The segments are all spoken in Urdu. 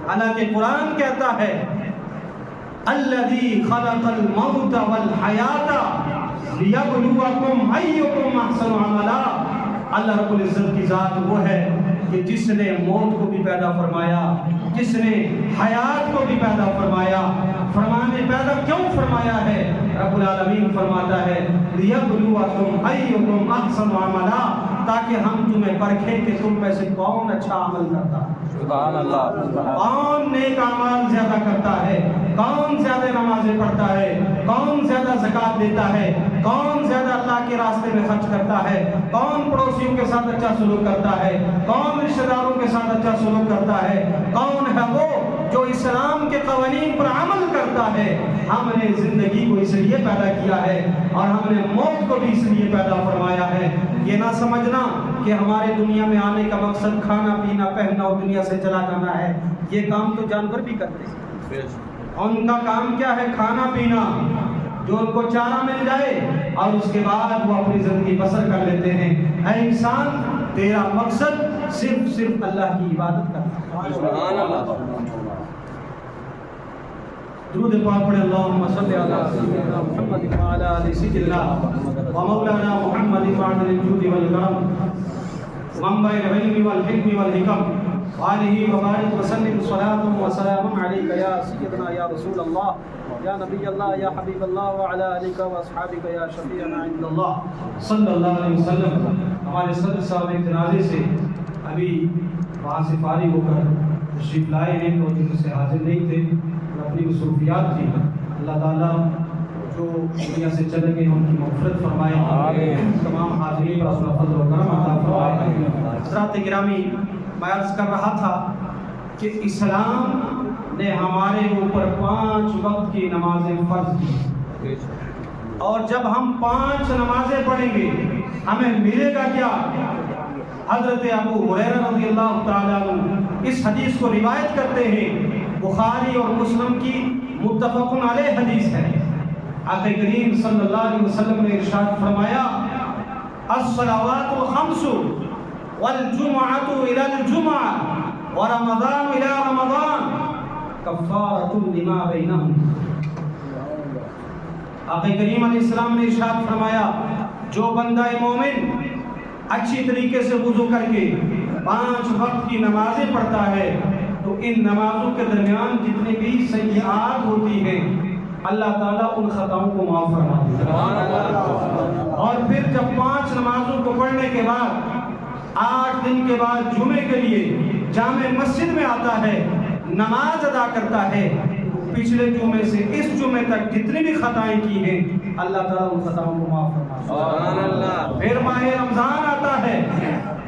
حالانکہ قرآن کہتا ہے الذی خلق الموت والحیات لیبلوکم ایکم احسن عملا۔ اللہ رب العزت کی ذات وہ ہے کہ جس نے موت کو بھی پیدا فرمایا، جس نے حیات کو بھی پیدا فرمایا۔ فرمانے پیدا کیوں فرمایا ہے؟ رب العالمین فرماتا ہے لیبلوکم ایکم احسن عملا، تاکہ ہم تمہیں پرکھیں کہ تم میں سے کون اچھا عمل کرتا ہے، سبحان اللہ، کون نیک اعمال زیادہ کرتا ہے، کون زیادہ نمازیں پڑھتا ہے، کون زیادہ زکوٰۃ دیتا ہے، کون زیادہ اللہ کے راستے میں خرچ کرتا ہے، کون پڑوسیوں کے ساتھ اچھا سلوک کرتا ہے، کون رشتہ داروں کے ساتھ اچھا سلوک کرتا ہے، کون ہے وہ جو اسلام کے قوانین پر عمل کرتا ہے۔ ہم نے زندگی کو اس لیے پیدا کیا ہے اور ہم نے موت کو بھی اس لیے پیدا فرمایا ہے۔ یہ نہ سمجھنا کہ ہمارے دنیا میں آنے کا مقصد کھانا پینا پہننا اور دنیا سے چلا جانا ہے۔ یہ کام تو جانور بھی کرتے ہیں، ان کا کام کیا ہے؟ کھانا پینا، جو ان کو چارہ مل جائے اور اس کے بعد وہ اپنی زندگی بسر کر لیتے ہیں۔ اے انسان، تیرا مقصد صرف اللہ کی عبادت کرنا ہے۔ سبحان اللہ۔ درود پاک پڑھیں، اللہم صلی علی سیدنا محمد وعلی آل سیدنا ومولانا محمد وعلی الجود والکرم منبع العلم والحکم والحکم وآلہ وبارک وسلم صلاة وسلام علیک یا سیدنا یا رسول اللہ یا نبی اللہ یا حبیب اللہ وعلی آلک واصحابک یا شفیعنا عند اللہ صلی اللہ علیہ وسلم۔ ہمارے صدر صاحب ایک جنازے سے ابھی وہاں سے فارغ ہو کر تشریف لائے ہیں، تو جن سے حاضر نہیں تھے اور اپنی مصروفیات تھی، اللہ تعالیٰ جو دنیا سے چلے گئے ان کی مغفرت فرمائے، تمام حاضرین پر اپنا فضل و کرم عطا فرمائے۔ حضرات گرامی، میں عرض کر رہا تھا کہ اسلام نے ہمارے اوپر 5 وقت کی نمازیں فرض کی، اور جب ہم 5 نمازیں پڑھیں گے ہمیں ملے گا کیا؟ حضرت ابو ہریرہ رضی اللہ تعالیٰ عنہ اس حدیث کو روایت کرتے ہیں، بخاری اور مسلم کی متفق علیہ حدیث ہے۔ آقا کریم صلی اللہ علیہ وسلم نے ارشاد فرمایا الصلوات الخمس والجمعۃ الی الجمعہ ورمضان الی رمضان کفارۃ لما بینہم۔ آقا کریم علیہ السلام نے ارشاد فرمایا جو بندہ مومن اچھی طریقے سے وضو کر کے 5 وقت کی نمازیں پڑھتا ہے تو ان نمازوں کے درمیان جتنے بھی سیئات ہوتی ہیں اللہ تعالیٰ ان خطاؤں کو معاف فرما دیتا ہے۔ اور پھر جب 5 نمازوں کو پڑھنے کے بعد 8 دن کے بعد جمعے کے لیے جامع مسجد میں آتا ہے، نماز ادا کرتا ہے، پچھلے جمعے سے اس جمعے تک جتنی بھی خطائیں کی ہیں اللہ تعالیٰ ان خطاؤں کو معاف فرما دیتا ہے۔ پھر ماہ رمضان آتا ہے،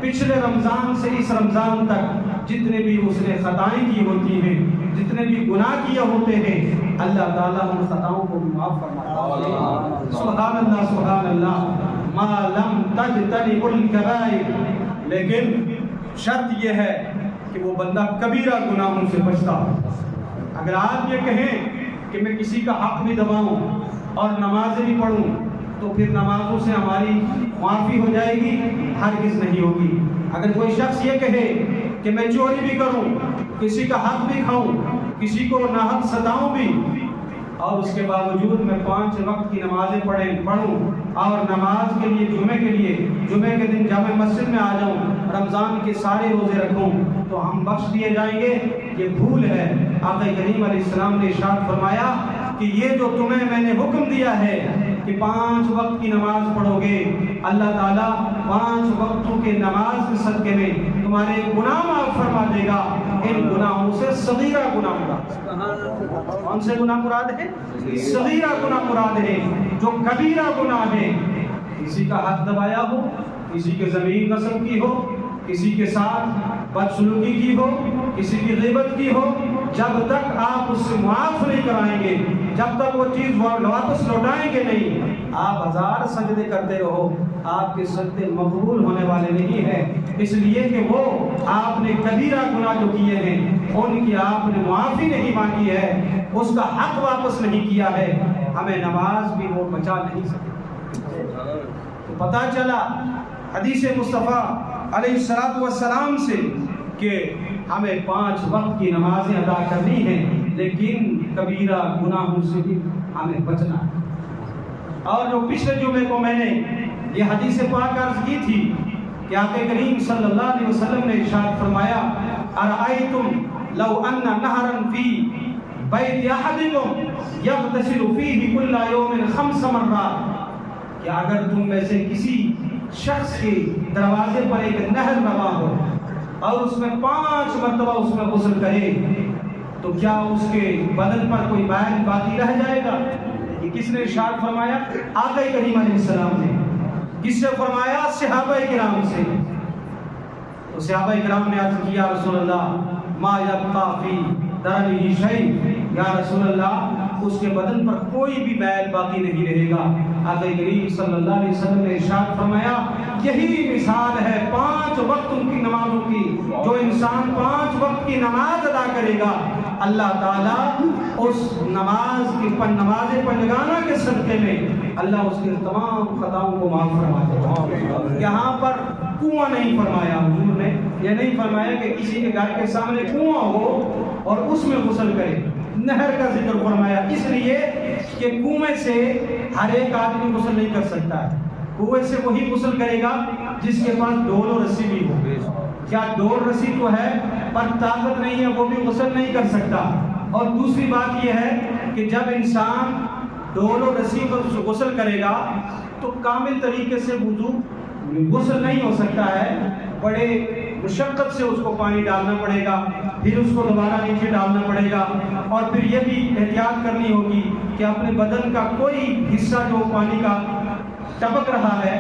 پچھلے رمضان سے اس رمضان تک جتنے بھی اس نے خطائیں کی ہوتی ہیں، جتنے بھی گناہ کیے ہوتے ہیں اللہ تعالیٰ ان خطاؤں کو بھی معاف فرماتا ہے۔ سبحان اللہ سبحان اللہ، ما لم تجتنب الکبائر، لیکن شرط یہ ہے کہ وہ بندہ کبیرہ گناہوں سے بچتا ہو۔ اگر آپ یہ کہیں کہ میں کسی کا حق بھی دباؤں اور نمازیں بھی پڑھوں تو پھر نمازوں سے ہماری معافی ہو جائے گی؟ ہرگز نہیں ہوگی۔ اگر کوئی شخص یہ کہے کہ میں چوری بھی کروں، کسی کا حق بھی کھاؤں، کسی کو ناحق ستاؤں بھی، اور اس کے باوجود میں 5 وقت کی نمازیں پڑھوں اور نماز کے لیے جمعے کے دن جامع مسجد میں آ جاؤں، رمضان کے سارے روزے رکھوں، تو ہم بخش دیے جائیں گے؟ یہ بھول ہے۔ آقا کریم علیہ السلام نے ارشاد فرمایا کہ یہ جو تمہیں میں نے حکم دیا ہے کہ 5 وقت کی نماز پڑھو گے، اللہ تعالیٰ 5 وقتوں کے نماز کے صدقے میں تمہارے گناہ معاف فرما دے گا۔ ان گناہوں سے صغیرہ گناہ مراد۔ کون سے گناہ مراد ہے؟ صغیرہ گناہ مراد ہے، جو کبیرہ گناہ ہے۔ کسی کا حق دبایا ہو، کسی کے زمین نصب کی ہو، کسی کے ساتھ بدسلوکی کی ہو، کسی کی غیبت کی ہو، جب تک آپ اس سے معاف نہیں کرائیں گے، جب تک وہ چیز واپس لوٹائیں گے نہیں، آپ 1000 سجدے کرتے رہو، آپ کے سجدے مقبول ہونے والے نہیں ہیں، اس لیے کہ وہ آپ نے کبیرہ گناہ جو کیے ہیں ان کی آپ نے معافی نہیں مانگی ہے، اس کا حق واپس نہیں کیا ہے، ہمیں نماز بھی وہ بچا نہیں سکے۔ تو پتہ چلا حدیث مصطفیٰ علیہ السلام سے کہ ہمیں 5 وقت کی نمازیں ادا کرنی ہیں، لیکن کبیرہ گناہوں سے بھی ہمیں بچنا ہے۔ اور جو پچھلے جمعے کو میں نے یہ حدیث پاک عرض کی تھی کہ آقا کریم صلی اللہ علیہ وسلم نے ارشاد فرمایا ارأیتم لو ان نہرا فی بیت احدکم یغتسل فیہ کل یوم 5 مرات، کہ اگر تم میں سے کسی شخص کے دروازے پر ایک نہر رواں ہو اور اس میں 5 مرتبہ اس میں غسل کرے تو کیا اس کے بدن پر کوئی میل باقی رہ جائے گا؟ یہ کس نے ارشاد فرمایا؟ آقا کریم علیہ السلام نے۔ کس سے فرمایا؟ صحابہ کرام سے۔ تو صحابہ کرام نے عرض کیا رسول اللہ ما یبقى فی درنہ شیء، یا رسول اللہ اس کے بدن پر کوئی بھی میل باقی نہیں رہے گا۔ آقا کریم صلی اللہ علیہ وسلم نے ارشاد فرمایا یہی مثال ہے 5 وقت کی نمازوں کی۔ جو انسان 5 وقت کی نماز ادا کرے گا اللہ تعالیٰ اس نماز کی نماز پنجگانہ کے صدقے میں اللہ اس کے تمام خطاؤں کو معاف فرما دے۔ یہاں پر کنواں نہیں فرمایا، حضور نے یہ نہیں فرمایا کہ کسی کے گھر کے سامنے کنواں ہو اور اس میں غسل کرے، نہر کا ذکر فرمایا اس لیے کہ کنویں سے ہر ایک آدمی غسل نہیں کر سکتا ہے۔ کنویں سے وہی غسل کرے گا جس کے پاس ڈول و رسی بھی ہو۔ کیا ڈول رسی تو ہے پر طاقت نہیں ہے، وہ بھی غسل نہیں کر سکتا۔ اور دوسری بات یہ ہے کہ جب انسان ڈول و رسی پر غسل کرے گا تو کامل طریقے سے غسل نہیں ہو سکتا ہے، بڑے مشقت سے اس کو پانی ڈالنا پڑے گا، پھر اس کو دوبارہ نیچے ڈالنا پڑے گا، اور پھر یہ بھی احتیاط کرنی ہوگی کہ اپنے بدن کا کوئی حصہ جو پانی کا ٹپک رہا ہے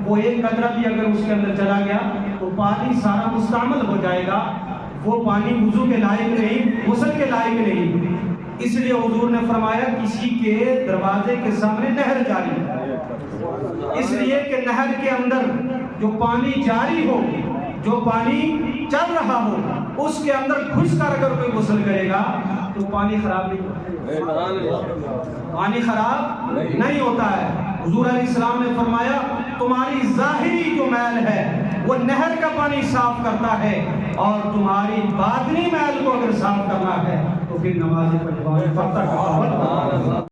وہ ایک قطرہ بھی اگر اس کے اندر چلا گیا تو پانی سارا مستعمل ہو جائے گا، وہ پانی وضو کے لائق نہیں، غسل کے لائق نہیں۔ اس لیے حضور نے فرمایا کسی کے دروازے کے سامنے نہر جاری ہے، اس لیے کہ نہر کے اندر جو پانی جاری ہو، جو پانی چل رہا ہو، اس کے اندر گھس کر اگر کوئی غسل کرے گا تو پانی خراب نہیں ہوتا، پانی خراب نہیں ہوتا ہے۔ حضور علیہ السلام نے فرمایا تمہاری ظاہری جو میل ہے وہ نہر کا پانی صاف کرتا ہے، اور تمہاری باطنی میل کو اگر صاف کرنا ہے تو پھر نماز پڑھنا